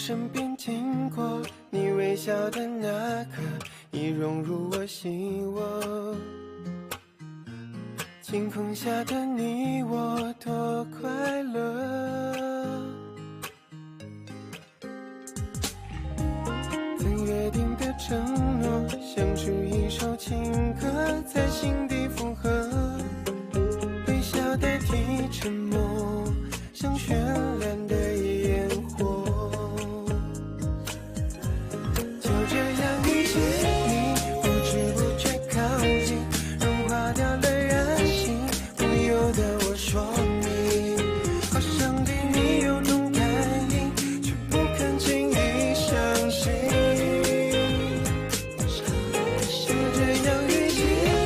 身边经过，你微笑的那刻已融入我心窝。晴空下的你我多快乐，曾约定的承诺，像是一首情歌在心底附和，微笑代替沉默，像绚烂的烟火。就这样遇见你，不知不觉靠近，融化掉了任性，不由得我说明，好像对你有种感应，却不肯轻易相信。就这样遇见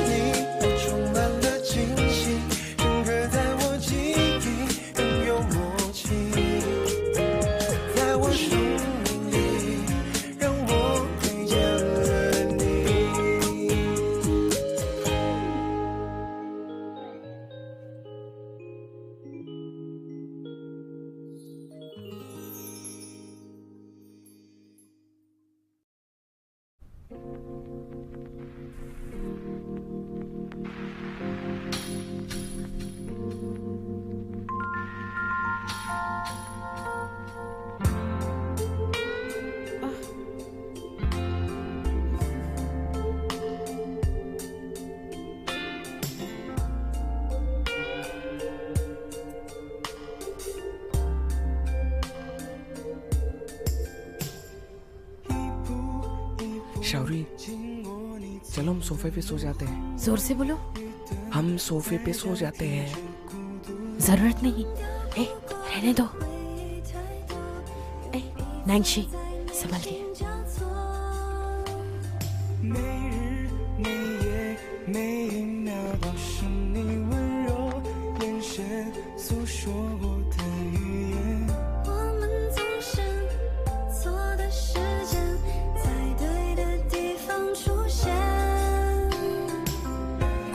你，我充满了惊喜，深刻在我记忆，更有默契，在我生命里，让我遇见了你。शौरी, चलो हम सोफे पे सो जाते हैं। जोर से बोलो। हम सोफे पे सो जाते हैं। जरूरत नहीं। ए, रहने दो। ए, नांगशी, संभाल के। 每日每夜每一秒都是你温柔眼神诉说过的语言。我们总是错的时间，在对的地方出现。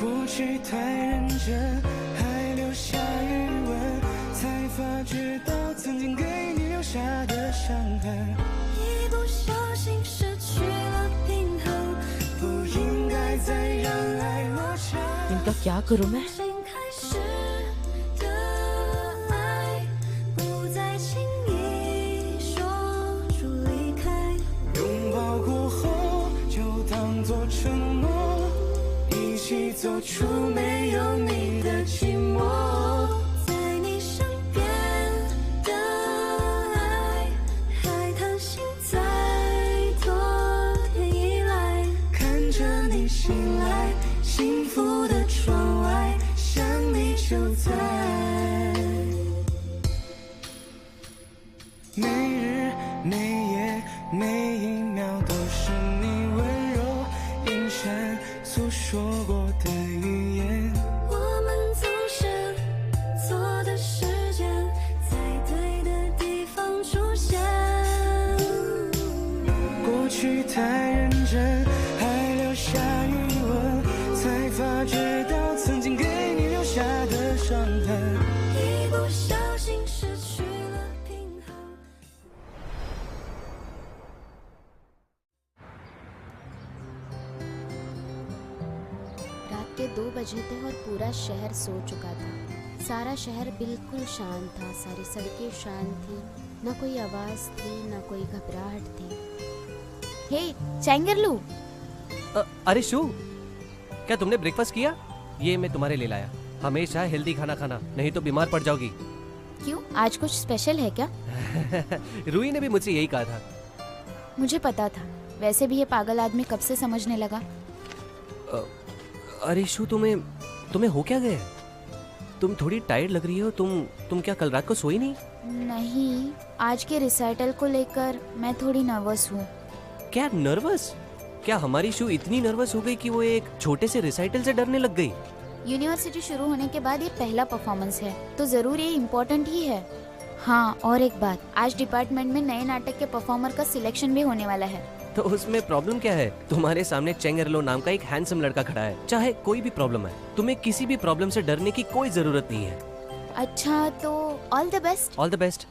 过去太认真，还留下余温，才发觉到曾经给你留下的伤痕。一不小心失去了平衡，不应该再让爱落成。 इनका क्या करूं मैं? 新开始的爱，不再轻易说出离开。拥抱过后，就当作承诺，一起走出没有你的寂寞。在你身边的爱，还贪心再多天以来，看着你醒来，幸福的窗外，想你就在。每日每夜每一秒都是你温柔眼神诉说过的语言。我们总是错的时间，在对的地方出现。过去太认真，还留下余温，才发觉到曾经给你留下的伤痕。一不小心失去了平衡。 रात के 2 बजे थे और पूरा शहर सो चुका था। सारा शहर बिल्कुल शांत था, सारी सड़कें शांत थी, न कोई आवाज थी, न कोई घबराहट थी। हे, चैंगरलू, अरे शू, क्या तुमने ब्रेकफास्ट किया? ये मैं तुम्हारे लिए लाया। हमेशा हेल्दी खाना खाना, नहीं तो बीमार पड़ जाओगी। क्यों? आज कुछ स्पेशल है क्या? रूही ने भी मुझसे यही कहा था। मुझे पता था। वैसे भी ये पागल आदमी कब से समझने लगा? अरे शू, तुम्हें हो क्या गया? तुम थोड़ी टायर्ड लग रही हो। तुम क्या कल रात को सोई नहीं? नहीं, आज के रिसाइटल को लेकर मैं थोड़ी नर्वस हूँ। क्या नर्वस? क्या हमारी शू इतनी नर्वस हो गई कि वो एक छोटे से रिसाइटल से डरने लग गई? यूनिवर्सिटी शुरू होने के बाद ये पहला परफॉर्मेंस है, तो जरूर ये इम्पोर्टेंट ही है। हाँ, और एक बात, आज डिपार्टमेंट में नए नाटक के परफॉर्मर का सिलेक्शन भी होने वाला है। तो उसमें प्रॉब्लम क्या है? तुम्हारे सामने चेंगरलो नाम का एक हैंडसम लड़का खड़ा है। चाहे कोई भी प्रॉब्लम है, तुम्हें किसी भी प्रॉब्लम से डरने की कोई जरूरत नहीं है। अच्छा, तो all the best. All the best.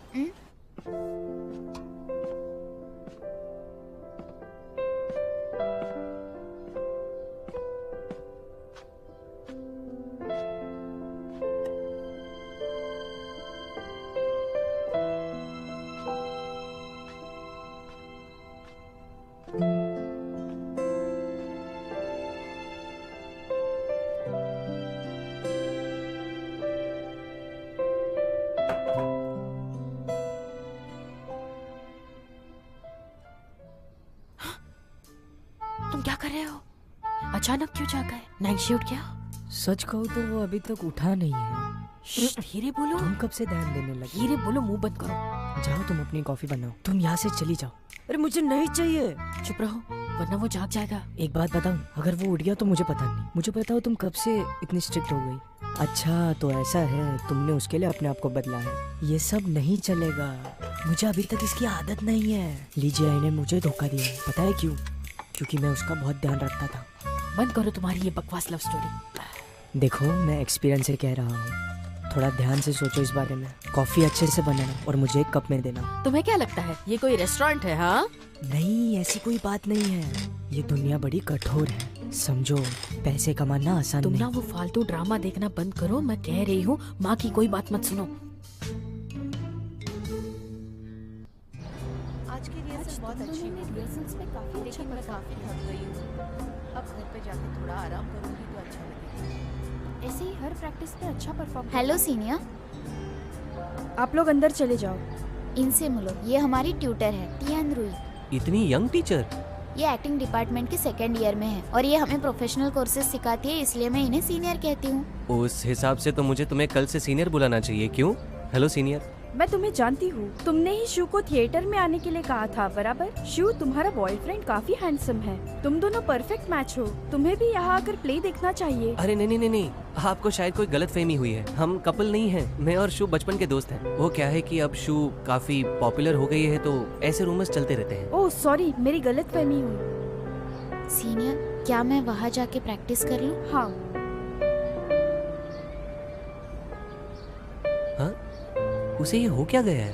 अचानक क्यों जागा है? नैंशी उठ गया? सच कहूँ तो वो अभी तक उठा नहीं है। धीरे बोलो। तुम कब से ध्यान देने लगे? धीरे बोलो, मुंह बंद करो। जाओ तुम अपनी कॉफी बनाओ, तुम यहाँ से चली जाओ। अरे मुझे नहीं चाहिए। चुप रहो वरना वो जाग जाएगा। एक बात बताऊं, अगर वो उठ गया तो मुझे पता नहीं। मुझे बताओ तुम कब से इतनी स्ट्रिक्ट हो गई? अच्छा तो ऐसा है, तुमने उसके लिए अपने आप को बदला है। ये सब नहीं चलेगा, मुझे अभी तक इसकी आदत नहीं है। लीजिए ने मुझे धोखा दिया है, पता है क्यों? क्योंकि मैं उसका बहुत ध्यान रखता था। बंद करो तुम्हारी ये बकवास लव स्टोरी। देखो मैं एक्सपीरियंस से कह रहा हूँ, थोड़ा ध्यान से सोचो इस बारे में। कॉफी अच्छे से बनाना और मुझे एक कप में देना। तुम्हें क्या लगता है ये कोई रेस्टोरेंट है? हाँ नहीं, ऐसी कोई बात नहीं है। ये दुनिया बड़ी कठोर है, समझो। पैसे कमाना आसान तुम नहीं। ना वो फालतू ड्रामा देखना बंद करो। मैं कह रही हूँ माँ की कोई बात मत सुनो। आज की रिहर्सल बहुत अच्छी हुई। रिहर्सल्स में काफी लेकिन मैं काफी थक गई हूँ। अब घर पे जाकर थोड़ा आराम करूंगी तो अच्छा लगेगा। ऐसे ही हर प्रैक्टिस पे अच्छा परफॉर्म। हेलो सीनियर, आप लोग अंदर चले जाओ। इनसे मिलो। ये हमारी ट्यूटर है टियान रुई। इतनी यंग टीचर? ये एक्टिंग डिपार्टमेंट के सेकेंड ईयर में है और ये हमें प्रोफेशनल कोर्सेज सिखाती है, इसलिए मैं इन्हें सीनियर कहती हूँ। उस हिसाब से तो मुझे तुम्हें कल से सीनियर बुलाना चाहिए। क्यों? Hello senior. मैं तुम्हें जानती हूँ, तुमने ही शू को थिएटर में आने के लिए कहा था, बराबर? शू, तुम्हारा बॉयफ्रेंड काफी हैंडसम है। तुम दोनों परफेक्ट मैच हो। तुम्हें भी यहाँ आकर प्ले देखना चाहिए। अरे नहीं, आपको शायद कोई गलत फहमी हुई है। हम कपल नहीं हैं। मैं और शू बचपन के दोस्त हैं। वो क्या है कि अब शू काफी पॉपुलर हो गई है तो ऐसे रूमर्स चलते रहते हैं। ओह सॉरी, मेरी गलत फहमी हुई। सीनियर, क्या मैं वहाँ जाके प्रैक्टिस कर लूँ? हाँ। हाँ? उसे ये हो क्या गया है?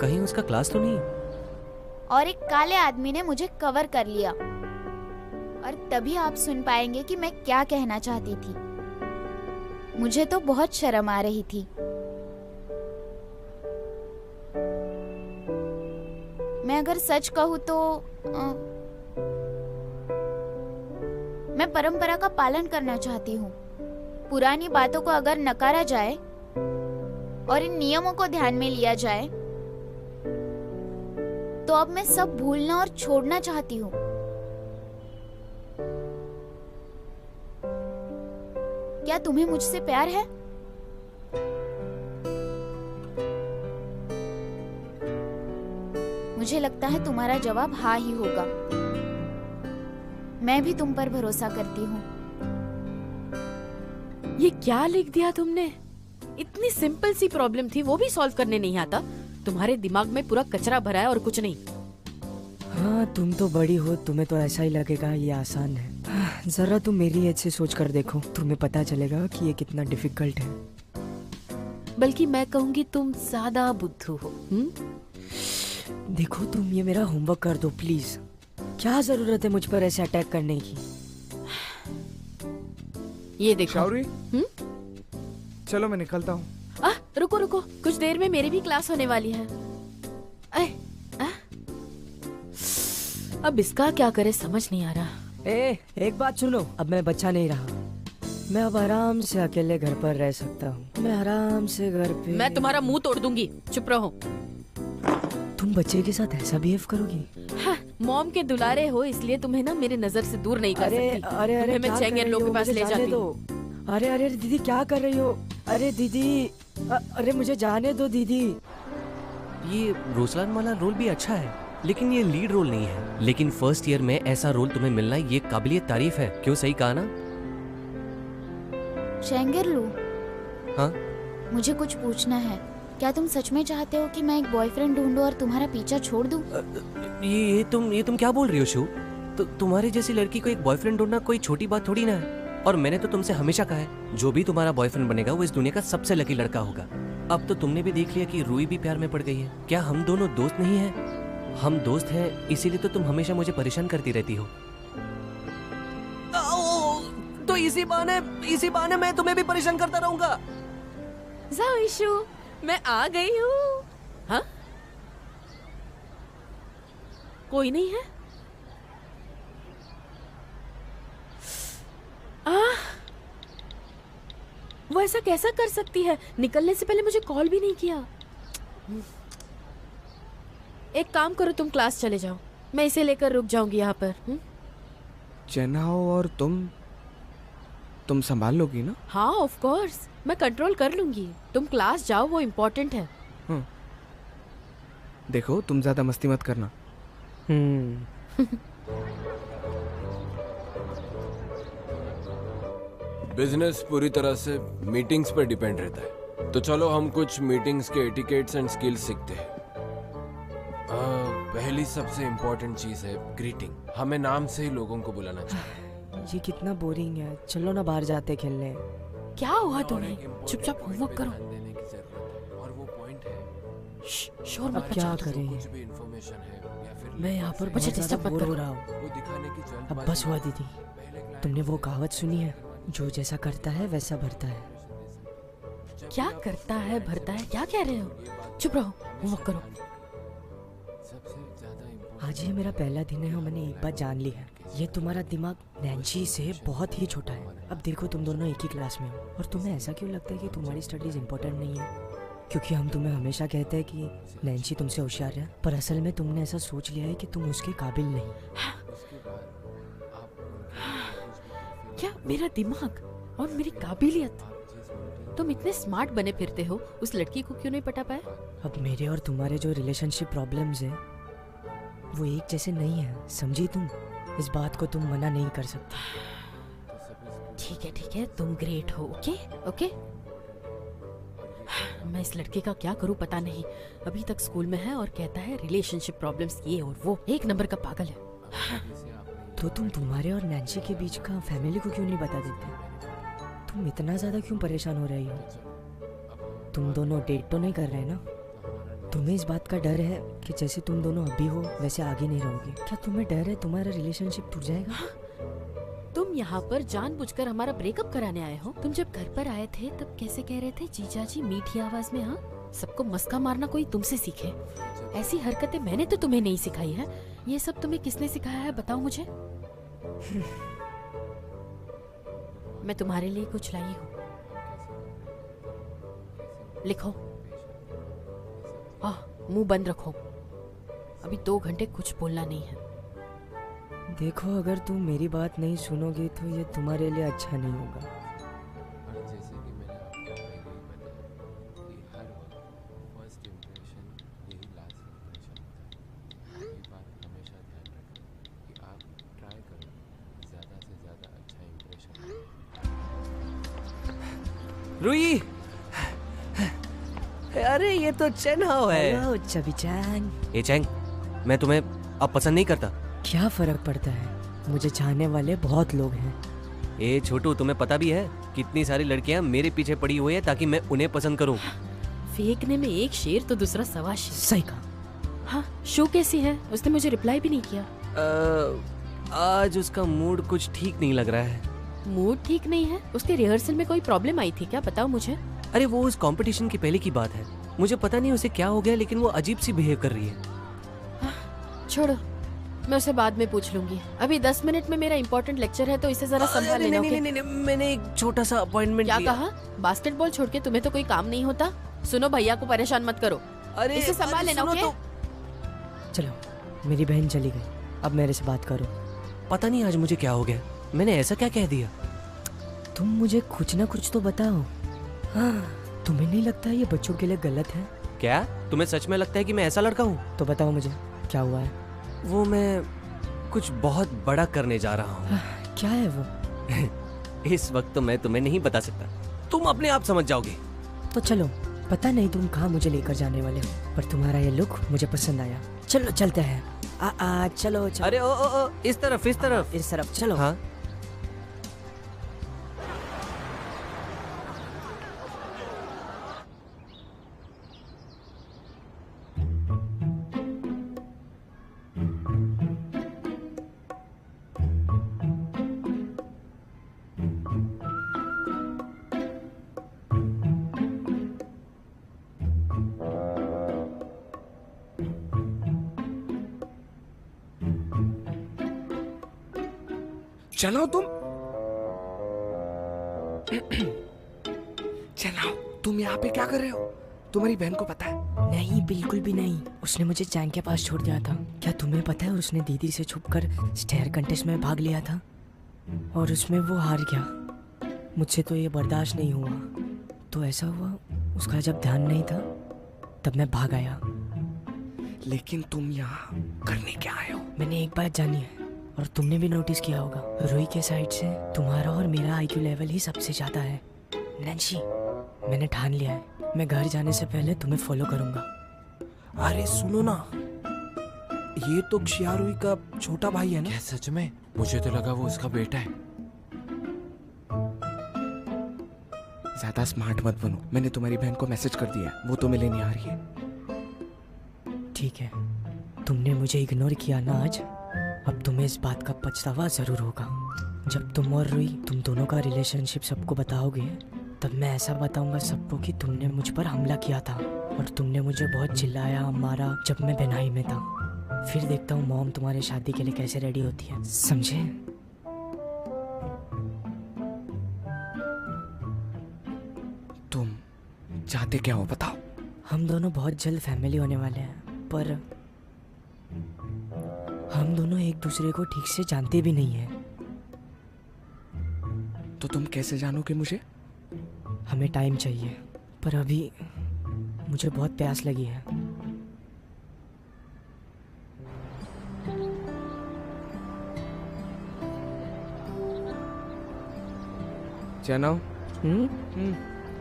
कहीं उसका क्लास तो नहीं? और एक काले आदमी ने मुझे कवर कर लिया और तभी आप सुन पाएंगे कि मैं क्या कहना चाहती थी। मुझे तो बहुत शर्म आ रही थी। मैं अगर सच कहूँ तो मैं परंपरा का पालन करना चाहती हूँ। पुरानी बातों को अगर नकारा जाए और इन नियमों को ध्यान में लिया जाए तो अब मैं सब भूलना और छोड़ना चाहती हूँ। क्या तुम्हें मुझसे प्यार है? मुझे लगता है तुम्हारा जवाब हाँ ही होगा। मैं भी तुम पर भरोसा करती हूँ। ये क्या लिख दिया तुमने? इतनी सिंपल सी प्रॉब्लम थी, वो भी सॉल्व करने नहीं आता। तुम्हारे दिमाग में पूरा कचरा भरा है और कुछ नहीं। हाँ तुम तो बड़ी हो, तुम्हें तो ऐसा ही लगेगा ये आसान है। जरा तुम मेरी एज से सोच कर देखो, तुम्हें पता चलेगा कि ये कितना डिफिकल्ट है। बल्कि मैं कहूँगी तुम ज्यादा बुद्धू हो। देखो तुम ये मेरा होमवर्क कर दो प्लीज। क्या जरूरत है मुझ पर ऐसे अटैक करने की? ये देखो। शाउरी, चलो मैं निकलता हूँ। रुको रुको, कुछ देर में मेरी भी क्लास होने वाली है। अब इसका क्या करे समझ नहीं आ रहा। एक बात सुनो, अब मैं बच्चा नहीं रहा। मैं अब आराम से अकेले घर पर रह सकता हूँ। मैं आराम से घर पे। मैं तुम्हारा मुंह तोड़ दूंगी, चुप रहो। तुम बच्चे के साथ ऐसा बिहेव करोगी? हाँ, मॉम के दुलारे हो इसलिए तुम्हें ना मेरे नजर से दूर नहीं कर सकती। अरे मैं चेंगेर लोग के पास ले जाती हूँ। अरे दीदी क्या कर रही हो? अरे दीदी, अरे मुझे जाने दो दीदी। ये रोसलान वाला रोल भी अच्छा है लेकिन ये लीड रोल नहीं है। लेकिन फर्स्ट ईयर में ऐसा रोल तुम्हें मिलना ये काबिलियत तारीफ है। क्यों, सही कहा ना? शेंगरलू, हाँ? मुझे कुछ पूछना है। क्या तुम सच में चाहते हो कि मैं एक बॉयफ्रेंड ढूंढूं और तुम्हारा पीछा छोड़ दूं? ये तुम क्या बोल रही हो शू? तुम्हारे जैसी लड़की को एक बॉयफ्रेंड ढूंढना कोई छोटी बात थोड़ी ना है। और मैंने तो तुमसे हमेशा कहा है, जो भी तुम्हारा बॉयफ्रेंड बनेगा वो इस दुनिया का सबसे लकी लड़का होगा। अब तो तुमने भी देख लिया कि रूई भी प्यार में पड़ गई है। क्या हम दोनों दोस्त नहीं हैं? हम दोस्त हैं, इसीलिए तो तुम हमेशा मुझे परेशान करती रहती हो। तो इसी बहाने मैं तुम्हें भी परेशान करता रहूंगा। जाओ इशू, मैं आ गई हूँ। हाँ? कोई नहीं है? वो ऐसा कैसा कर सकती है? निकलने से पहले मुझे कॉल भी नहीं किया। एक काम करो, तुम क्लास चले जाओ, मैं इसे लेकर रुक जाऊंगी यहाँ पर। चेन्हाओ और तुम संभाल लोगी ना? हाँ ऑफ कोर्स, मैं कंट्रोल कर लूंगी। तुम क्लास जाओ, वो इम्पोर्टेंट है। देखो तुम ज्यादा मस्ती मत करना। बिजनेस पूरी तरह से मीटिंग्स पर डिपेंड रहता है, तो चलो हम कुछ मीटिंग्स के एटिकेट्स एंड स्किल्स सीखते हैं। पहली सबसे इम्पोर्टेंट चीज है ग्रीटिंग। हमें नाम से ही लोगों को बुलाना चाहिए। ये कितना बोरिंग है, चलो ना बाहर जाते खेलने। क्या हुआ तुम्हें? चुपचाप होमवर्क करो। और वो पॉइंट है, शोर मत अब क्या करें? कुछ भी इंफॉर्मेशन है या फिर मैं यहाँ पर मुझे बहुत ज्यादा disturb मत बोर हो करो। रहा हूँ। वो दिखाने की अब जल्दबाजी बस हुआ दीदी, तुमने वो कहावत सुनी है, जो जैसा करता है वैसा भरता है। क्या करता है भरता है, क्या कह रहे हो? चुप रहो, होमवर्क करो। आज ये मेरा पहला दिन है और मैंने एक बात जान ली है, ये तुम्हारा दिमाग नैन्सी से बहुत ही छोटा है। अब देखो तुम दोनों एक ही क्लास में हो और तुम्हें ऐसा क्यों लगता है कि तुम्हारी स्टडीज इम्पोर्टेंट नहीं है? क्योंकि हम तुम्हें हमेशा कहते हैं कि नैन्सी तुमसे होशियार है, पर असल में तुमने ऐसा सोच लिया है कि तुम उसके काबिल नहीं। क्या मेरा दिमाग और मेरी काबिलियत? तुम इतने स्मार्ट बने फिरते हो, उस लड़की को क्यों नहीं पटा पाए? अब मेरे और तुम्हारे जो रिलेशनशिप प्रॉब्लम्स हैं वो एक जैसे नहीं है, समझी तुम? इस बात को तुम मना नहीं कर सकते। ठीक है, तुम ग्रेट हो। ओके। मैं इस लड़के का क्या करूं पता नहीं। अभी तक स्कूल में है और कहता है रिलेशनशिप प्रॉब्लम्स ये और वो, एक नंबर का पागल है। तो तुम तुम्हारे और नैन्सी के बीच का फैमिली को क्यों नहीं बता देते? तुम इतना ज्यादा क्यों परेशान हो रही हो? तुम दोनों डेट तो नहीं कर रहे ना? तुम्हें इस बात का डर है कि जैसे तुम दोनों अभी हो वैसे आगे नहीं रहोगे? क्या तुम्हें डर है तुम्हारा रिलेशनशिप टूट जाएगा? तुम यहाँ पर जानबूझकर हमारा ब्रेकअप कराने आए हो? तुम जब घर पर आए थे तब कैसे कह रहे थे जीजा जी मीठी आवाज में? हाँ, सबको मस्का मारना कोई तुमसे सीखे। ऐसी हरकतें मैंने तो तुम्हें नहीं सिखाई है। ये सब तुम्हें किसने सिखाया है बताओ मुझे। मैं तुम्हारे लिए कुछ लाई हूँ, लिखो। मुंह बंद रखो, अभी 2 घंटे कुछ बोलना नहीं है। देखो अगर तुम मेरी बात नहीं सुनोगे तो ये तुम्हारे लिए अच्छा नहीं होगा। जैसे कि मैंने आपको पहले ही बताया कि हर वक्त फर्स्ट इम्प्रेशन यही लास्ट इम्प्रेशन होता है। ये बात हमेशा ध्यान रखें कि आप ट्राई करो ज़्यादा से ज़्यादा अच्छा इम्प्रेशन। रुई, अरे ये तो चेन्हाओ है। हेलो चबीचांग। ए चैंग, मैं तुम्हें अब पसंद नहीं करता। क्या फर्क पड़ता है, मुझे चाहने वाले बहुत लोग हैं। ए छोटू, तुम्हें पता भी है कितनी सारी लड़कियां मेरे पीछे पड़ी हुई है ताकि मैं उन्हें पसंद करूं। फेंकने में एक शेर तो दूसरा सवा शेर। सही कहा। हाँ, शो कैसी है? उसने मुझे रिप्लाई भी नहीं किया। आज उसका मूड कुछ ठीक नहीं लग रहा है। मूड ठीक नहीं है? उसके रिहर्सल में कोई प्रॉब्लम आई थी क्या? बताओ मुझे। अरे वो उस कंपटीशन की पहले की बात है, मुझे पता नहीं उसे क्या हो गया, लेकिन वो अजीब सी बिहेव कर रही है। छोड़ो, मैं उसे बाद में पूछ लूंगी। अभी 10 मिनट में मेरा इंपॉर्टेंट लेक्चर है, तो इसे जरा संभाल लेना। नहीं, मैंने एक छोटा सा अपॉइंटमेंट क्या लिया। कहा? बास्केटबॉल छोड़ के तुम्हें तो कोई काम नहीं होता? सुनो, भैया को परेशान मत करो। अरे इसे संभाल लेना। सुनो ओके? चलो, मेरी बहन चली गई, अब मेरे से बात करो। पता नहीं आज मुझे क्या हो गया, मैंने ऐसा क्या कह दिया? तुम मुझे कुछ ना कुछ तो बताओ। हाँ, तुम्हें नहीं लगता ये बच्चों के लिए गलत है? क्या तुम्हें सच में लगता है कि मैं ऐसा लड़का हूँ? तो बताओ मुझे क्या हुआ है। वो मैं कुछ बहुत बड़ा करने जा रहा हूँ। क्या है वो? इस वक्त तो मैं तुम्हें नहीं बता सकता, तुम अपने आप समझ जाओगे। तो चलो, पता नहीं तुम कहाँ मुझे लेकर जाने वाले हो, पर तुम्हारा ये लुक मुझे पसंद आया। चलो चलते हैं। चलो चलो। अरे ओ, इस तरफ इस तरफ चलो। हाँ, चलो तुम यहाँ पे क्या कर रहे हो? तुम्हारी बहन को पता है? नहीं, बिल्कुल भी नहीं। उसने मुझे चैंग के पास छोड़ दिया था। क्या तुम्हें पता है उसने दीदी से छुपकर स्टेयर कंटेस्ट में भाग लिया था? और उसमें वो हार गया। मुझसे तो ये बर्दाश्त नहीं हुआ, तो ऐसा हुआ उसका जब ध्यान नहीं था तब मैं भाग आया। लेकिन तुम यहाँ करने क्या आए हो? मैंने एक बात जानी है और तुमने भी नोटिस किया होगा, रूही के साइड से तुम्हारा और मेरा आईक्यू लेवल ही सबसे ज्यादा है। नैन्सी, मैंने ठान लिया है, मैं घर जाने से पहले तुम्हें फॉलो करूंगा। अरे सुनो ना, ये तो xiao रूही का छोटा भाई है ना? क्या सच में? मुझे तो लगा वो उसका बेटा है। ज्यादा स्मार्ट मत बनो, मैंने तुम्हारी बहन को मैसेज कर दिया है, वो तुम्हें लेने आ रही है। ठीक है, तुमने मुझे इग्नोर किया ना आज, अब तुम्हें इस बात का पछतावा जरूर होगा। जब तुम और रूही तुम दोनों का रिलेशनशिप सबको बताओगे तब मैं ऐसा बताऊंगा सबको कि तुमने मुझ पर हमला किया था और तुमने मुझे बहुत चिल्लाया मारा जब मैं बेनाई में था। फिर देखता हूँ मॉम तुम्हारे शादी के लिए कैसे रेडी होती है, समझे? तुम चाहते क्या हो बताओ? हम दोनों बहुत जल्द फैमिली होने वाले हैं, पर हम दोनों एक दूसरे को ठीक से जानते भी नहीं हैं। तो तुम कैसे जानोगे मुझे? हमें टाइम चाहिए, पर अभी मुझे बहुत प्यास लगी है। चनाओ,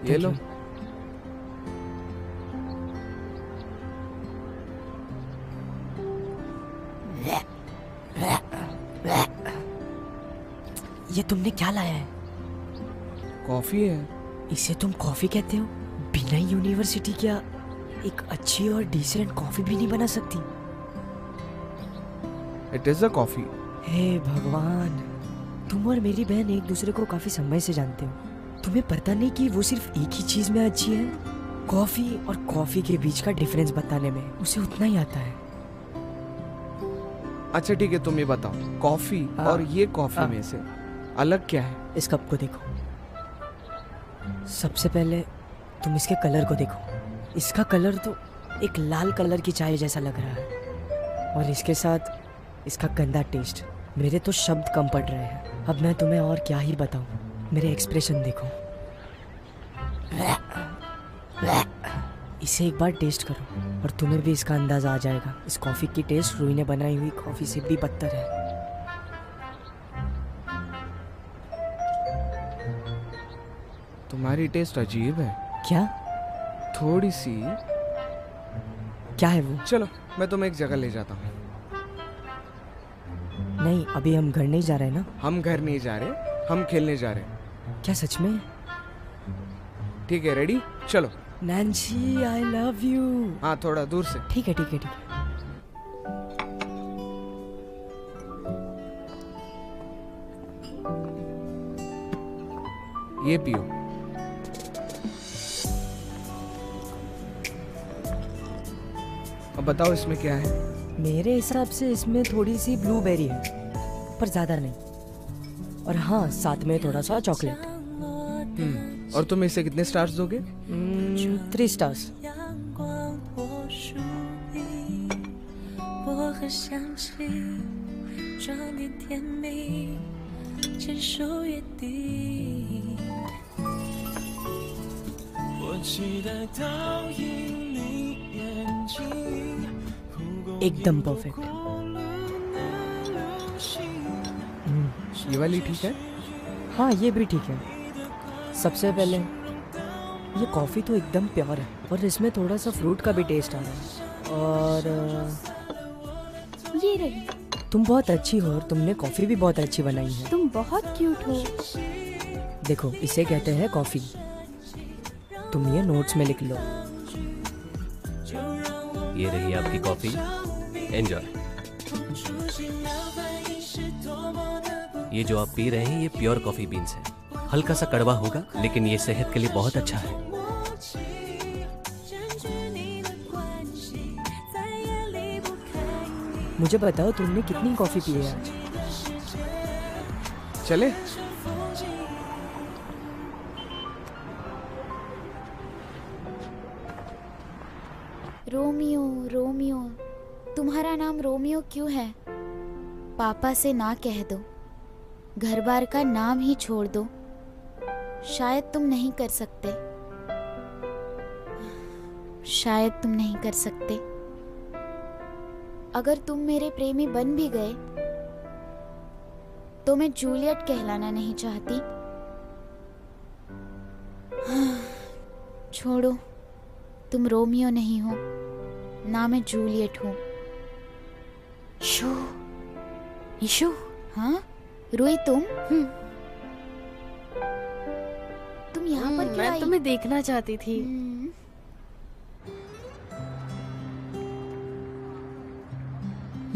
ये लो। ये तुमने क्या लाया है? कॉफी है। इसे तुम कॉफी कहते हो? बिना यूनिवर्सिटी क्या एक अच्छी और डिसेंट कॉफी भी नहीं बना सकती? It is a coffee. हे भगवान, तुम और मेरी बहन एक दूसरे को काफी समय से जानते हो, तुम्हें पता नहीं कि वो सिर्फ एक ही चीज में अच्छी है? कॉफी और कॉफी के बीच का डिफरेंस बताने में उसे उतना ही आता है। अच्छा ठीक है, तुम ये बताओ, कॉफी और ये कॉफी में से अलग क्या है? इस कप को देखो, सबसे पहले तुम इसके कलर को देखो। इसका कलर तो एक लाल कलर की चाय जैसा लग रहा है, और इसके साथ इसका गंदा टेस्ट। मेरे तो शब्द कम पड़ रहे हैं, अब मैं तुम्हें और क्या ही बताऊं। मेरे एक्सप्रेशन देखो। इसे एक बार टेस्ट करो और तुम्हें भी इसका अंदाजा आ जाएगा। इस कॉफी की टेस्ट रूही ने बनाई हुई कॉफी से भी बदतर है। तुम्हारी टेस्ट अजीब है। क्या? थोड़ी सी। क्या है वो? चलो मैं तुम्हें एक जगह ले जाता हूँ। नहीं, अभी हम घर नहीं जा रहे ना। हम घर नहीं जा रहे, हम खेलने जा रहे हैं। क्या सच में? ठीक है, रेडी? चलो। Nancy, I love you. हाँ, थोड़ा दूर से। ठीक है ठीक है ठीक है। ये पियो। अब बताओ इसमें क्या है? मेरे हिसाब से इसमें थोड़ी सी ब्लूबेरी है, पर ज्यादा नहीं। और हाँ, साथ में थोड़ा सा चॉकलेट। और तुम इसे कितने स्टार्स दोगे? 3 stars। एकदम परफेक्ट। ये वाली ठीक है? हाँ, ये भी ठीक है। सबसे पहले ये कॉफ़ी तो एकदम प्योर है, और इसमें थोड़ा सा फ्रूट का भी टेस्ट आ रहा है। और ये रही। तुम बहुत अच्छी हो और तुमने कॉफ़ी भी बहुत अच्छी बनाई है। तुम बहुत क्यूट हो। देखो, इसे कहते हैं कॉफ़ी। तुम ये नोट्स में लिख लो। ये रही आपकी कॉफी, एंजॉय। ये जो आप पी रहे हैं ये प्योर कॉफी बीन्स है। हल्का सा कड़वा होगा, लेकिन ये सेहत के लिए बहुत अच्छा है। मुझे बताओ, तुमने कितनी कॉफ़ी पी है आज? चले? रोमियो, रोमियो, तुम्हारा नाम रोमियो क्यों है? पापा से ना कह दो। घर बार का नाम ही छोड़ दो, शायद तुम नहीं कर सकते, शायद तुम नहीं कर सकते। अगर तुम मेरे प्रेमी बन भी गए तो मैं जूलियट कहलाना नहीं चाहती। छोड़ो, तुम रोमियो नहीं हो, ना मैं जूलियट हूँ। ईशु, ईशु। हाँ रुई, तुम यहाँ पर क्यों मैं आई? तुम्हें देखना चाहती थी।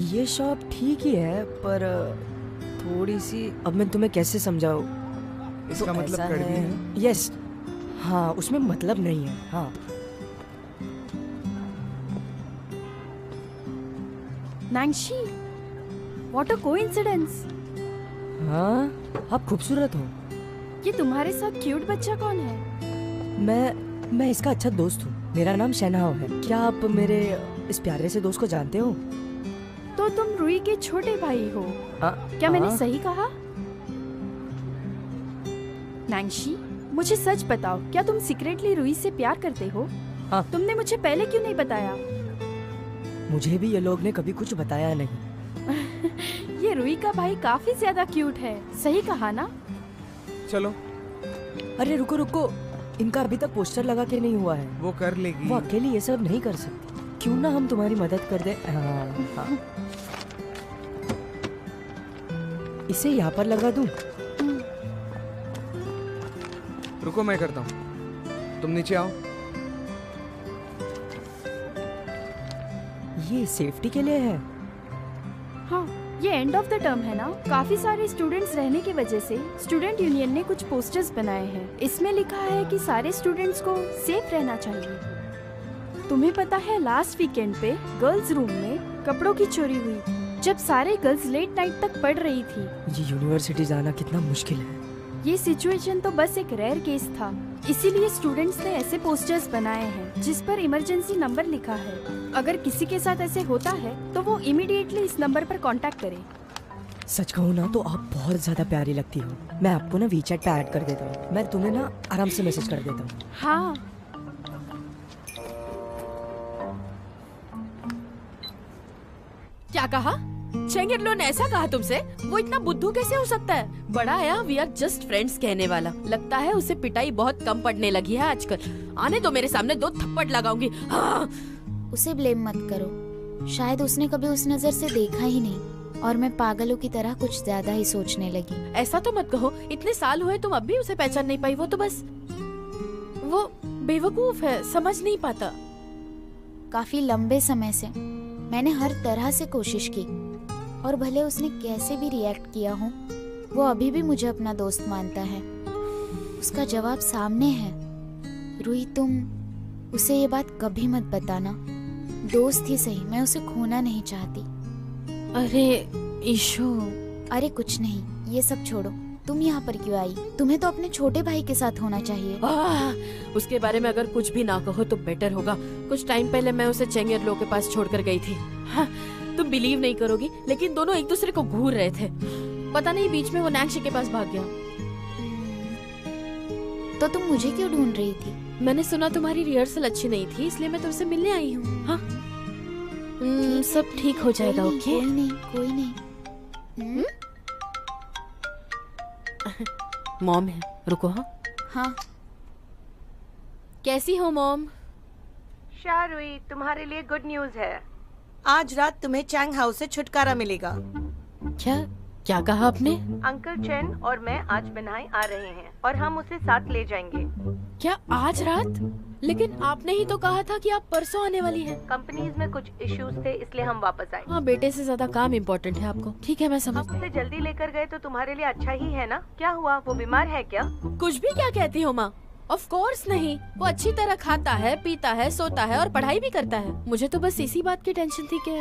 ये शॉप ठीक ही है, पर थोड़ी सी, अब मैं तुम्हें कैसे समझाऊं? इसका तो मतलब ऐसा कड़वी है? यस, हाँ, उसमें मतलब नहीं है। हाँ, नैंशी, व्हाट अ कोइंसिडेंस। हाँ, आप खूबसूरत हो। ये तुम्हारे साथ क्यूट बच्चा कौन है? मैं इसका अच्छा दोस्त हूँ। मेरा नाम शहनाव है। क्या आप मेरे इस प्यारे से दोस्त को जानते हो? तो तुम रुई के छोटे भाई हो। क्या मैंने सही कहा? नैंशी, मुझे सच बताओ, क्या तुम सीक्रेटली रुई से प्यार करते हो? हाँ। तुमने मुझे पहले क्यों नहीं बताया? मुझे भी ये लोग ने कभी कुछ बताया नहीं। ये रुई का भाई काफी ज्यादा क्यूट है, सही कहा ना? चलो। अरे रुको रुको, इनका अभी तक पोस्टर लगा के नहीं हुआ है। वो कर लेगी। वो अकेली ये सब नहीं कर सकती। क्यों ना हम तुम्हारी मदद कर दे। हाँ। इसे यहाँ पर लगा दूं? रुको, मैं करता हूँ, तुम नीचे आओ। ये सेफ्टी के लिए है। हाँ, ये एंड ऑफ द टर्म है ना। काफी सारे स्टूडेंट्स रहने की वजह से स्टूडेंट यूनियन ने कुछ पोस्टर्स बनाए हैं। इसमें लिखा है कि सारे स्टूडेंट्स को सेफ रहना चाहिए। तुम्हें पता है, लास्ट वीकेंड पे गर्ल्स रूम में कपड़ों की चोरी हुई थी, जब सारे गर्ल्स लेट नाइट तक पढ़ रही थी। ये यूनिवर्सिटी जाना कितना मुश्किल है। ये सिचुएशन तो बस एक रेयर केस था, इसीलिए स्टूडेंट्स ने ऐसे पोस्टर्स बनाए हैं जिस पर इमरजेंसी नंबर लिखा है। अगर किसी के साथ ऐसे होता है तो वो इमीडिएटली इस नंबर पर कांटेक्ट करे। सच कहूँ ना तो आप बहुत ज्यादा प्यारी लगती हो। मैं आपको ना वीचैट पे ऐड कर देता हूँ। मैं तुम्हें ना आराम से मैसेज कर देता हूँ। हाँ। क्या कहा? चेंगेरलो ने ऐसा कहा तुमसे? वो इतना बुद्धू कैसे हो सकता है? बड़ा आया वी आर जस्ट फ्रेंड्स कहने वाला। लगता है उसे पिटाई बहुत कम पड़ने लगी है आजकल। आने दो मेरे सामने, 2 थप्पड़ लगाऊंगी। हाँ। उसे ब्लेम मत करो, शायद उसने कभी उस नजर से देखा ही नहीं और मैं पागलों की तरह कुछ ज्यादा ही सोचने लगी। ऐसा तो मत कहो, इतने साल हुए तुम अब भी उसे पहचान नहीं पाई। वो तो बस वो बेवकूफ है, समझ नहीं पाता। काफी लंबे समय से मैंने हर तरह से कोशिश की और भले उसने कैसे भी रिएक्ट किया हो, वो अभी भी मुझे अपना दोस्त मानता है। उसका जवाब सामने है। रुई, तुम उसे ये बात कभी मत बताना। दोस्त ही सही, मैं उसे खोना नहीं चाहती। अरे ईशु। अरे कुछ नहीं, ये सब छोड़ो। तुम यहाँ पर क्यों आई? तुम्हें तो अपने छोटे भाई के साथ होना चाहिए। उसके बारे में अगर कुछ भी ना कहो तो बेटर होगा। कुछ टाइम पहले मैं उसे चेंगेरलो के पास छोड़कर गई थी। हाँ, तुम बिलीव नहीं करोगी, लेकिन दोनों एक दूसरे को घूर रहे थे। पता नहीं बीच में वो नैंशी के पास भाग गया। तो तुम मुझे क्यों ढूंढ रही थी? मैंने सुना तुम्हारी रिहर्सल अच्छी नहीं थी, इसलिए मैं तुमसे मिलने आई हूँ। हाँ, सब ठीक हो जाएगा। ओके? कोई नहीं, कोई नहीं। मॉम है, रुको। हाँ हाँ। कैसी हो मॉम? शारुई, तुम्हारे लिए गुड न्यूज है। आज रात तुम्हें चैंग हाउस से छुटकारा मिलेगा। क्या कहा आपने? अंकल चेन और मैं आज बनाई आ रहे हैं और हम उसे साथ ले जाएंगे। क्या आज रात? लेकिन आपने ही तो कहा था कि आप परसों आने वाली हैं। कंपनीज में कुछ इश्यूज थे, इसलिए हम वापस आए। हाँ, बेटे से ज्यादा काम इम्पोर्टेंट है आपको। ठीक है, मैं समझ हम उसे जल्दी लेकर गए तो तुम्हारे लिए अच्छा ही है ना? क्या हुआ, वो बीमार है क्या? कुछ भी क्या कहती हो माँ? ऑफ कोर्स नहीं, वो अच्छी तरह खाता है, पीता है, सोता है और पढ़ाई भी करता है। मुझे तो बस इसी बात की टेंशन थी कि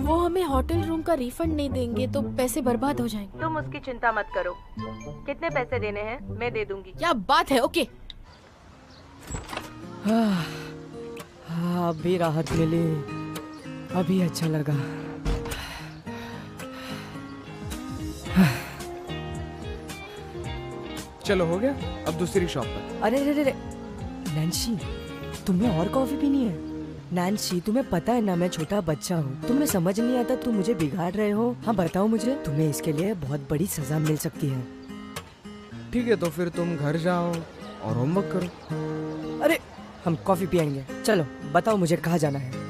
वो हमें होटल रूम का रिफंड नहीं देंगे तो पैसे बर्बाद हो जाएंगे। तुम उसकी चिंता मत करो। कितने पैसे देने हैं मैं दे दूंगी। क्या बात है। ओके। अभी राहत मिली, अभी अच्छा लगा। चलो हो गया, अब दूसरी शॉप पर। अरे अरे अरे नैन्सी, तुम्हें और कॉफी पीनी है? नैन्सी, तुम्हें पता है ना मैं छोटा बच्चा हूँ, तुम्हें समझ नहीं आता, तुम मुझे बिगाड़ रहे हो। हाँ बताओ मुझे, तुम्हें इसके लिए बहुत बड़ी सजा मिल सकती है। ठीक है, तो फिर तुम घर जाओ और होमवर्क करो। अरे हम कॉफी पियेंगे, चलो बताओ मुझे कहाँ जाना है।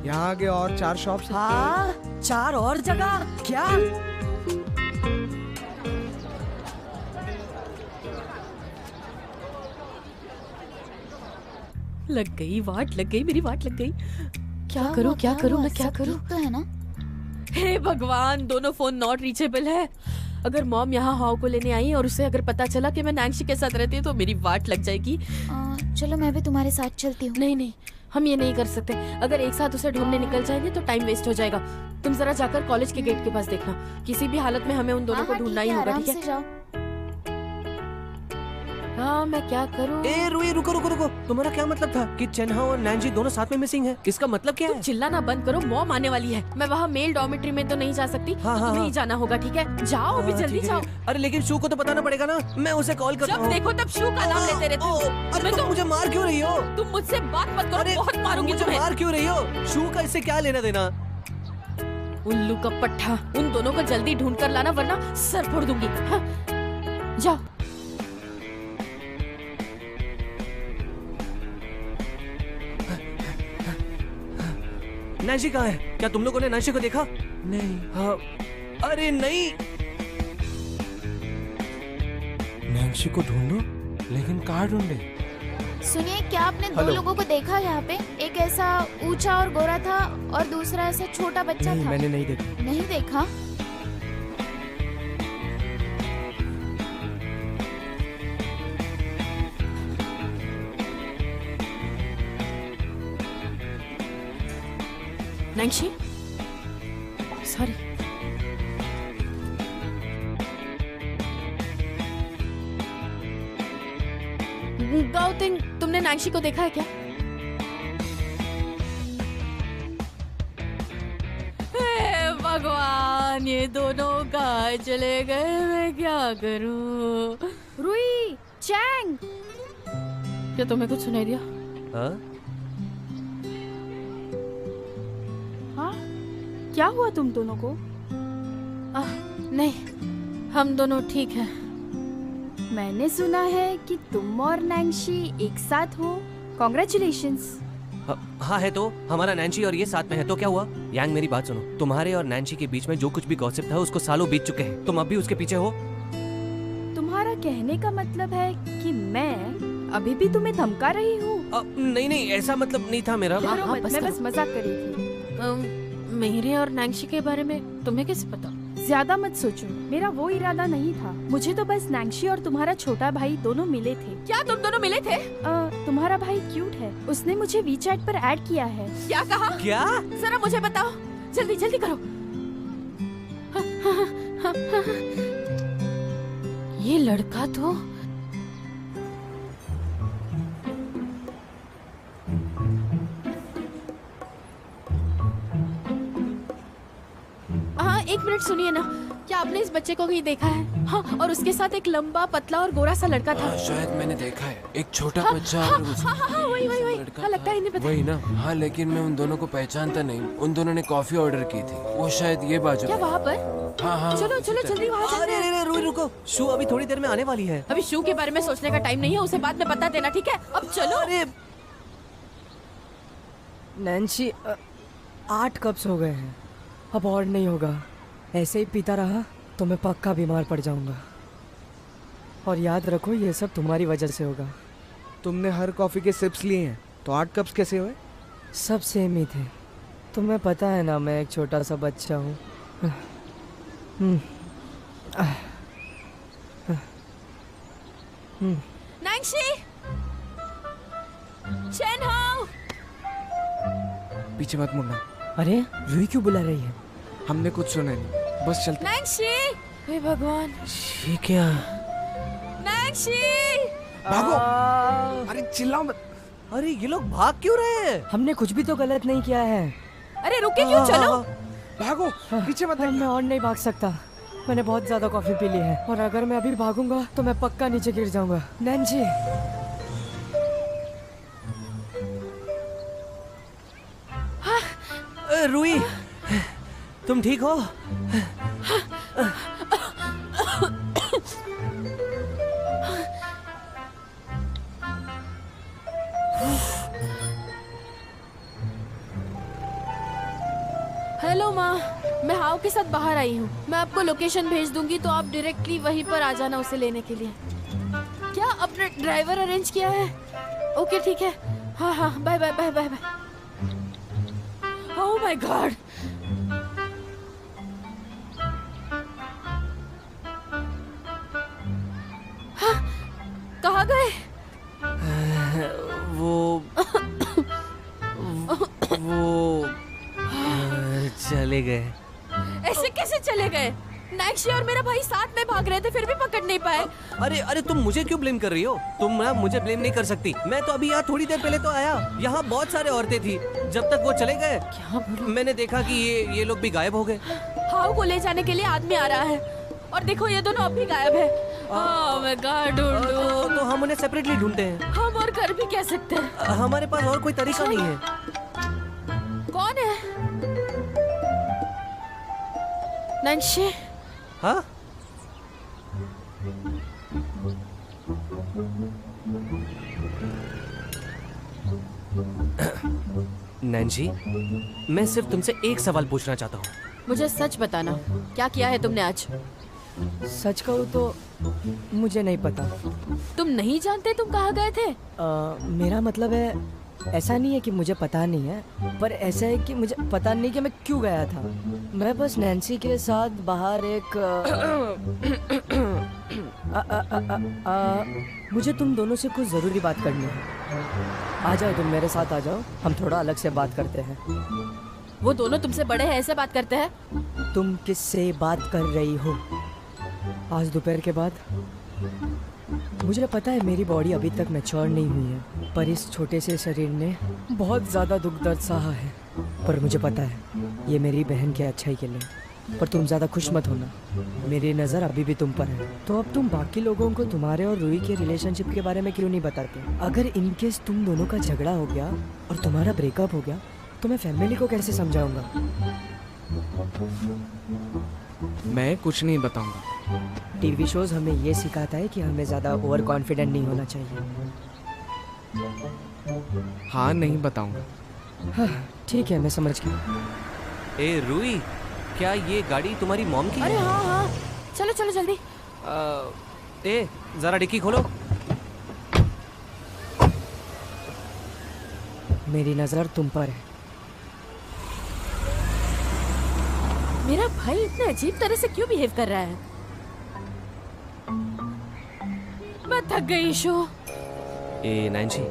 यहाँ आगे और 4 शॉप्स हैं। हाँ 4 और जगह क्या? लग गई वाट, लग गई मेरी वाट लग गई। क्या करूं क्या करूं मैं क्या करूं? तो है ना? हे भगवान, दोनों फोन नॉट रीचेबल है। अगर मॉम यहाँ हाउ को लेने आई और उसे अगर पता चला कि मैं नैंसी के साथ रहती हूँ तो मेरी वाट लग जाएगी। चलो मैं भी तुम्हारे साथ चलती हूँ। नहीं नहीं, हम ये नहीं कर सकते। अगर एक साथ उसे ढूंढने निकल जाएंगे तो टाइम वेस्ट हो जाएगा। तुम जरा जाकर कॉलेज के गेट के पास देखना, किसी भी हालत में हमें उन दोनों को ढूंढना ही होगा, ठीक है? जाओ। हाँ मैं क्या करूँ? ए रुई, रुको रुको रुको, तुम्हारा क्या मतलब था कि चेन्हा और नैंजी दोनों साथ में मिसिंग है? इसका मतलब क्या है? चिल्लाना बंद करो, मॉम आने वाली है। मैं वहाँ मेल डॉर्मेट्री में तो नहीं जा सकती, हाँ, तो हाँ, तुम्हें ही हाँ। जाना होगा, ठीक है? जाओ अभी जल्दी ठीक है, जाओ। ठीक है। अरे लेकिन शू को तो बताना पड़ेगा ना, मैं उसे कॉल करता जब हूँ। देखो तब शू का नाम लेते रहते हो। अरे मैं तुम मुझे मार क्यों रही हो? तुम मुझसे बात मत करो, बहुत मारूंगी मुझे तुम्हें। मार क्यों रही हो? शू का इससे क्या लेना देना? उल्लू का पट्टा, उन दोनों को जल्दी ढूंढ कर लाना वरना सर फोड़ दूंगी। हाँ, जाओ। नैंसी कहाँ है? क्या तुम लोगों ने नैंसी को देखा? नहीं। हाँ। अरे नहीं, नैंसी को ढूंढो, लेकिन कहाँ ढूंढे? सुनिए, क्या आपने 2 हेलो। लोगों को देखा यहाँ पे? एक ऐसा ऊंचा और गोरा था और दूसरा ऐसा छोटा बच्चा नहीं, था। मैंने नहीं देखा। नहीं देखा? Nancy, sorry. गाउतिंग, तुमने नैंसी को देखा है क्या? हे भगवान, ये दोनों कहाँ चले गए? मैं क्या करूं? रुई, चैंग, क्या तुम्हें कुछ सुनाई दिया? हाँ? हाँ क्या हुआ तुम दोनों को? नहीं, हम दोनों ठीक हैं। मैंने सुना है कि तुम और नैंसी एक साथ हो। कॉन्ग्रेचुलेशंस। हाँ है तो, हमारा नैंसी और ये साथ में है तो क्या हुआ? यांग मेरी बात सुनो, तुम्हारे और नैंसी के बीच में जो कुछ भी गॉसिप था उसको सालों बीत चुके हैं, तुम अब भी उसके पीछे हो? तुम्हारा कहने का मतलब है कि मैं अभी भी तुम्हें धमका रही हूँ? नहीं नहीं, ऐसा मतलब नहीं था मेरा। करो हाँ, मत, बस मैं करो। बस मजाक कर रही थी। मेरे और नैंसी के बारे में तुम्हें कैसे पता? ज्यादा मत सोचो, मेरा वो इरादा नहीं था। मुझे तो बस नैंसी और तुम्हारा छोटा भाई दोनों मिले थे। क्या तुम दोनों मिले थे? तुम्हारा भाई क्यूट है, उसने मुझे वीचैट पर ऐड किया है। क्या कहा? क्या? जरा मुझे बताओ, जल्दी जल्दी करो। ये लड़का तो हाँ, एक मिनट सुनिए ना, क्या आपने इस बच्चे को कहीं देखा है? हाँ, और उसके साथ एक लंबा पतला और गोरा सा लड़का था। शायद मैंने देखा है, एक छोटा हाँ, बच्चा हाँ, और उस हाँ, हाँ, हाँ, वही वही वही। लड़का हाँ, लगता है इन्हें पता। वही ना? हाँ, लेकिन मैं उन दोनों को पहचानता नहीं। उन दोनों ने कॉफी ऑर्डर की थी, वो शायद ये बाजू क्या पे। वहाँ पर? हाँ हाँ, चलो उसी चलो तरफ। जल्दी वहाँ चलते अरे हैं। अरे रुई, रुको, शू अभी थोड़ी देर में आने वाली है। अभी शू के बारे में सोचने का टाइम नहीं है, उसे बाद में बता देना, ठीक है? अब चलो। अरे नैंसी, 8 कप्स हो गए हैं, अब और नहीं होगा। ऐसे ही पीता रहा तो मैं पक्का बीमार पड़ जाऊंगा। और याद रखो, ये सब तुम्हारी वजह से होगा। तुमने हर कॉफी के सिप्स लिए हैं, तो 8 कप्स कैसे हुए? सब सेम ही थे। तुम्हें पता है ना, मैं एक छोटा सा बच्चा हूँ। Nancy, chain how. पीछे मत मुड़ना, अरे रूही क्यों बुला रही है? हमने कुछ सुना नहीं, बस चलते। नैंसी, हे भगवान, ये क्या? नैंसी। भागो! अरे चिल्लाओ मत। अरे ये लोग भाग क्यों रहे हैं? हमने कुछ भी तो गलत नहीं किया है। अरे रुके क्यों? चलो। भागो, पीछे मत मैं और नहीं भाग सकता। मैंने बहुत ज्यादा कॉफी पी ली है और अगर मैं अभी भागूंगा तो मैं पक्का नीचे गिर जाऊंगा। नैन्सी, रूही, तुम ठीक हो? हेलो माँ, मैं हाउ के साथ बाहर आई हूँ। मैं आपको लोकेशन भेज दूंगी तो आप डायरेक्टली वहीं पर आ जाना उसे लेने के लिए। क्या आपने ड्राइवर अरेंज किया है? ओके ठीक है। हाँ हाँ, bye bye bye bye bye. Oh my God, हाँ, कहाँ गए? वो चले गए। ऐसे कैसे चले गए? नैन्सी और मेरा भाई साथ में भाग रहे थे, फिर भी पकड़ नहीं पाए। अरे अरे, तुम मुझे क्यों ब्लेम कर रही हो? तुम ना मुझे ब्लेम नहीं कर सकती। मैं तो अभी यहाँ थोड़ी देर पहले तो आया। यहाँ बहुत सारे औरतें थी। जब तक वो चले गए मैंने देखा कि ये लोग भी गायब हो गए। हाउ को ले जाने के लिए आदमी आ रहा है और देखो ये दोनों अब भी गायब है। ओह माय गॉड, तो हम उन्हें सेपरेटली ढूंढते हैं। हम और कर भी कह सकते हैं। हमारे पास और कोई तरीका नहीं है। कौन है? नैन्सी? हाँ? नैन्सी, मैं सिर्फ तुमसे एक सवाल पूछना चाहता हूँ। मुझे सच बताना, क्या किया है तुमने आज? सच कहूँ तो मुझे नहीं पता। तुम नहीं जानते तुम कहाँ गए थे? मेरा मतलब है ऐसा नहीं है कि मुझे पता नहीं है, पर ऐसा है कि मुझे पता नहीं कि मैं क्यों गया था। मैं बस नैन्सी के साथ बाहर एक मुझे तुम दोनों से कुछ ज़रूरी बात करनी है। आ जाओ, तुम मेरे साथ आ जाओ, हम थोड़ा अलग से बात करते हैं। वो दोनों तुमसे बड़े हैं, ऐसे बात करते हैं? तुम किससे बात कर रही हो? आज दोपहर के बाद? मुझे पता है मेरी बॉडी अभी तक मैच्योर नहीं हुई है, पर इस छोटे से शरीर ने बहुत ज़्यादा दुख दर्द सहा है। पर मुझे पता है ये मेरी बहन के अच्छाई के लिए। पर तुम ज़्यादा खुश मत होना, मेरी नज़र अभी भी तुम पर है। तो अब तुम बाकी लोगों को तुम्हारे और रूही के रिलेशनशिप के बारे में क्यों नहीं बताते? अगर इनकेस तुम दोनों का झगड़ा हो गया और तुम्हारा ब्रेकअप हो गया तो मैं फैमिली को कैसे समझाऊंगा? मैं कुछ नहीं बताऊंगा। टीवी शोज हमें ये सिखाता है कि हमें ज़्यादा ओवर कॉन्फिडेंट नहीं होना चाहिए। हाँ, नहीं बताऊंगा। हाँ, ठीक है, मैं समझ गया। ए रूही, क्या ये गाड़ी तुम्हारी मॉम की अरे है? हाँ हाँ, चलो चलो जल्दी। ए, जरा डिक्की खोलो। मेरी नज़र तुम पर है। मेरा भाई इतने अजीब तरह से क्यों बिहेव कर रहा है? मैं थक गई शो। ए नैन्सी,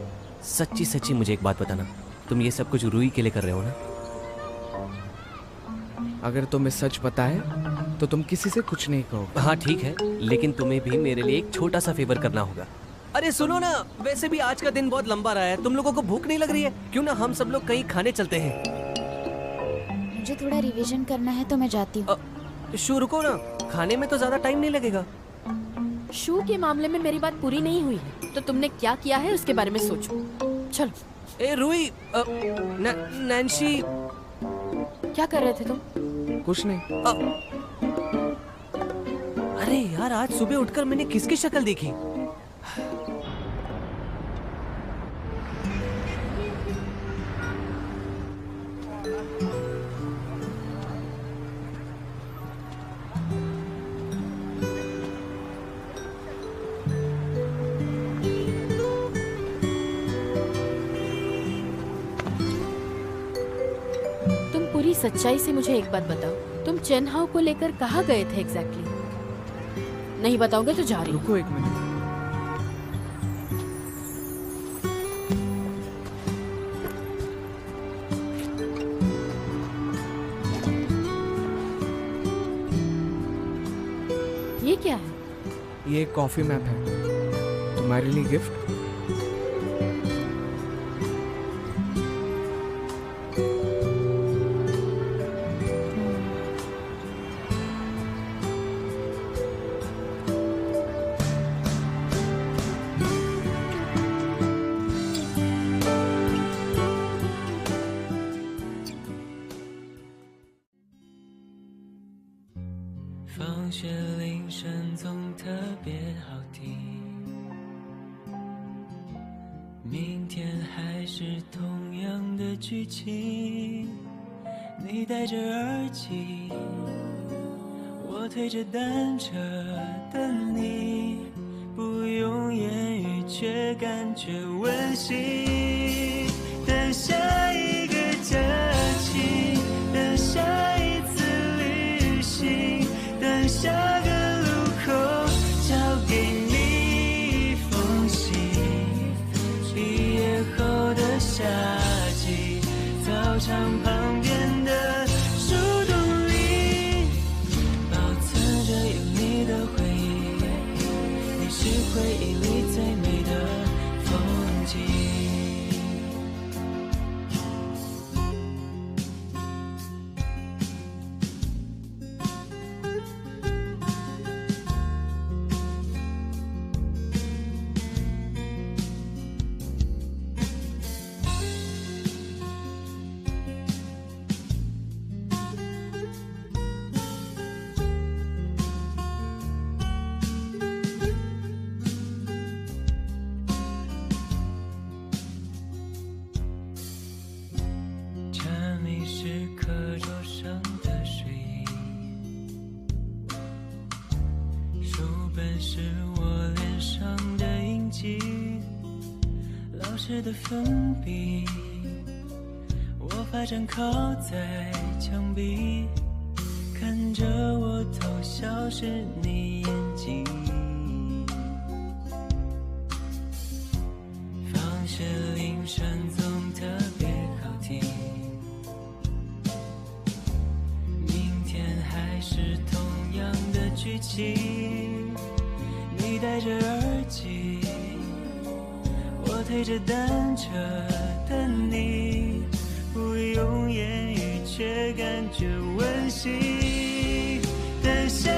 सच्ची सच्ची मुझे एक बात बताना, तुम ये सब कुछ रूही के लिए कर रहे हो ना? अगर तुम्हें सच पता है तो तुम किसी से कुछ नहीं कहोगे। हाँ ठीक है, लेकिन तुम्हें भी मेरे लिए एक छोटा सा फेवर करना होगा। अरे सुनो ना, वैसे भी आज का दिन बहुत लंबा रहा है, तुम लोगों को भूख नहीं लग रही है? क्यों ना हम सब लोग कहीं खाने चलते हैं? मुझे थोड़ा रिवीजन करना है तो मैं जाती हूँ। शू रुको ना, खाने में तो ज्यादा टाइम नहीं लगेगा। शू के मामले में मेरी बात पूरी नहीं हुई है, तो तुमने क्या किया है उसके बारे में सोचो। चलो। ए रूही, नैन्सी, क्या कर रहे थे तुम? कुछ नहीं। अरे यार, आज सुबह उठकर मैंने किसकी शक्ल देखी? पूरी सच्चाई से मुझे एक बात बताओ, तुम चेन हाउ को लेकर कहाँ गए थे एग्जैक्टली? नहीं बताओगे तो जा रही हूँ। रुको एक मिनट। ये क्या है? ये एक कॉफी मैप है, तुम्हारे लिए गिफ्ट। 别好听。明天还是同样的剧情，你戴着耳机，我推着单车等你，不用言语却感觉温馨。等下一个假期，等下一次旅行，等下个路口交给你一封信。毕业后的夏季，操场旁边的树洞里，保存着有你的回忆，你是回忆里最美的风景。茶米是课桌上的水印，书本是我脸上的印记，老师的粉笔，我发站靠在墙壁，看着我偷笑是你眼睛。放学铃声总特别好听，明天还是同样的剧情，你戴着耳机，我推着单车等你，不用言语却感觉温馨。等下